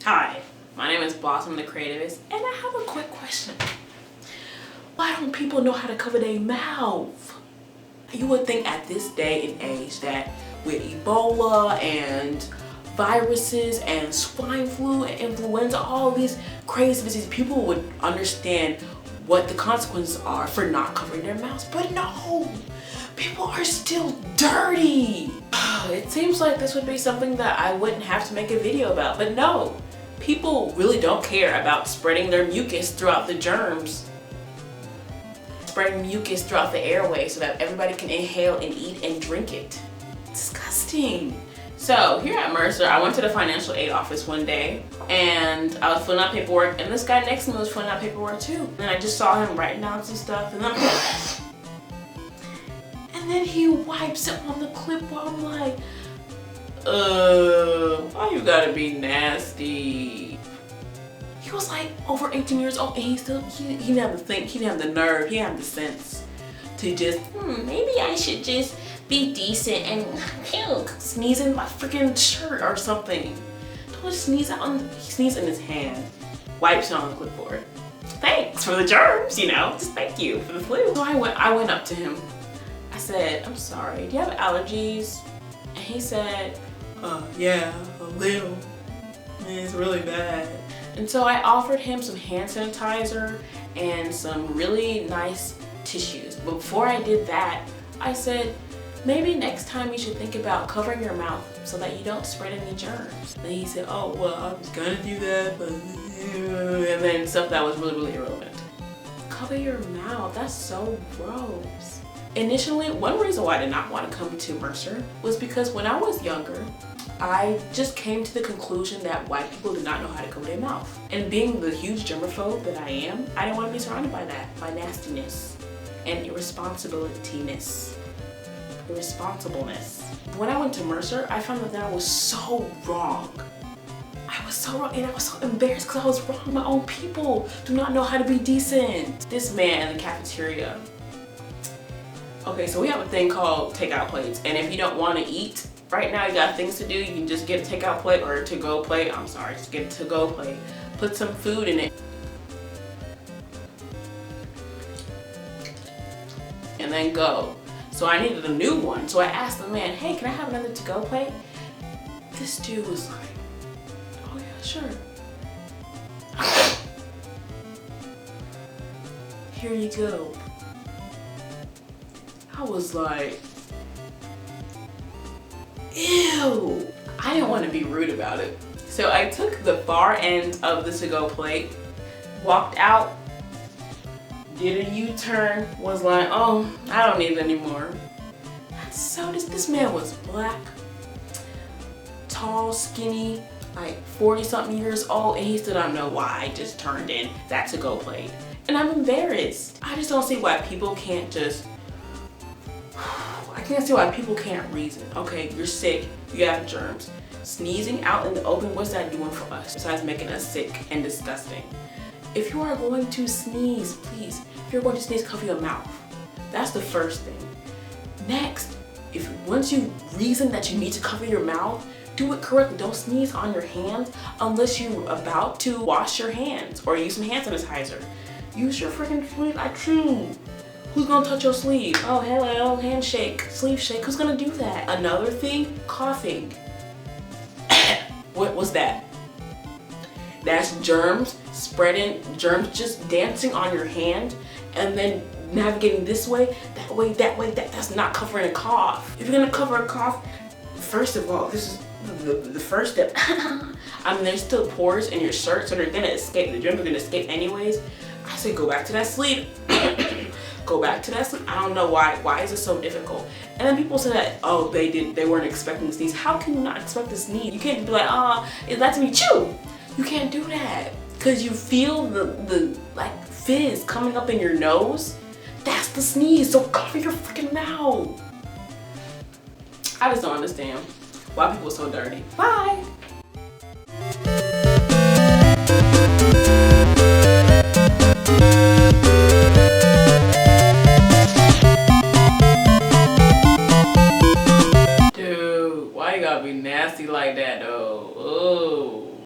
Hi, my name is Blossom the Creativist, and I have a quick question. Why don't people know how to cover their mouth? You would think at this day and age that with Ebola and viruses and swine flu and influenza, all these crazy diseases, people would understand what the consequences are for not covering their mouths. But no, people are still dirty. It seems like this would be something that I wouldn't have to make a video about, but no, people really don't care about spreading their mucus throughout the germs. Spreading mucus throughout the airway so that everybody can inhale and eat and drink it. Disgusting. So here at Mercer, I went to the financial aid office one day and I was filling out paperwork, and this guy next to me was filling out paperwork too. And I just saw him writing down some stuff, and then he wipes it on the clipboard. I'm like, why you gotta be nasty? He was like over 18 years old, and he didn't have to think, he didn't have the nerve, he didn't have the sense to just, maybe I should just be decent and sneeze in my freaking shirt or something. Don't just sneeze out on, he sneezed in his hand, wipes it on the clipboard. Thanks for the germs, you know, just thank you for the flu. So I went up to him. I said, I'm sorry, do you have allergies? And he said, yeah, a little. It's really bad. And so I offered him some hand sanitizer and some really nice tissues. But before I did that, I said, maybe next time you should think about covering your mouth so that you don't spread any germs. And he said, oh, well, I was gonna do that, but and then stuff that was really irrelevant. Cover your mouth, that's so gross. Initially, one reason why I did not want to come to Mercer was because when I was younger, I just came to the conclusion that white people do not know how to cover their mouth. And being the huge germaphobe that I am, I didn't want to be surrounded by that, by nastiness and irresponsibleness. When I went to Mercer, I found that I was so wrong. I was so wrong, and I was so embarrassed because I was wrong. My own people do not know how to be decent. This man in the cafeteria. Okay, so we have a thing called takeout plates, and if you don't want to eat right now, you got things to do, you can just get a takeout plate or a to-go plate. I'm sorry, just get a to-go plate. Put some food in it. And then go. So I needed a new one. So I asked the man, hey, can I have another to-go plate? This dude was like, oh yeah, sure. Here you go. I was like, ew. I didn't want to be rude about it. So I took the far end of the to-go plate, walked out, did a U-turn, was like, oh, I don't need it anymore. So this man was black, tall, skinny, like 40-something years old, and he still don't know why I just turned in that to-go plate. And I'm embarrassed. I just don't see why people can't just, I can't see why people can't reason. Okay, you're sick, you have germs. Sneezing out in the open, what's that doing for us besides making us sick and disgusting? If you are going to sneeze, please, if you're going to sneeze, cover your mouth. That's the first thing. Next, once you reason that you need to cover your mouth, do it correctly. Don't sneeze on your hands unless you're about to wash your hands or use some hand sanitizer. Use your freaking sleeve. I chew. Who's gonna touch your sleeve? Oh, hello, handshake, sleeve shake. Who's gonna do that? Another thing, coughing. What was that? That's germs spreading, germs just dancing on your hand and then navigating this way, that's not covering a cough. If you're gonna cover a cough, first of all, this is the first step. I mean, there's still pores in your shirt, so they're gonna escape. The germs are gonna escape anyways. I say go back to that sleeve. Go back to that sleeve. I don't know why is it so difficult? And then people say that, oh, they weren't expecting to sneeze. How can you not expect to sneeze? You can't be like, oh, it's letting me chew. You can't do that. Cause you feel the like fizz coming up in your nose. That's the sneeze, so cover your freaking mouth. I just don't understand why people are so dirty. Bye.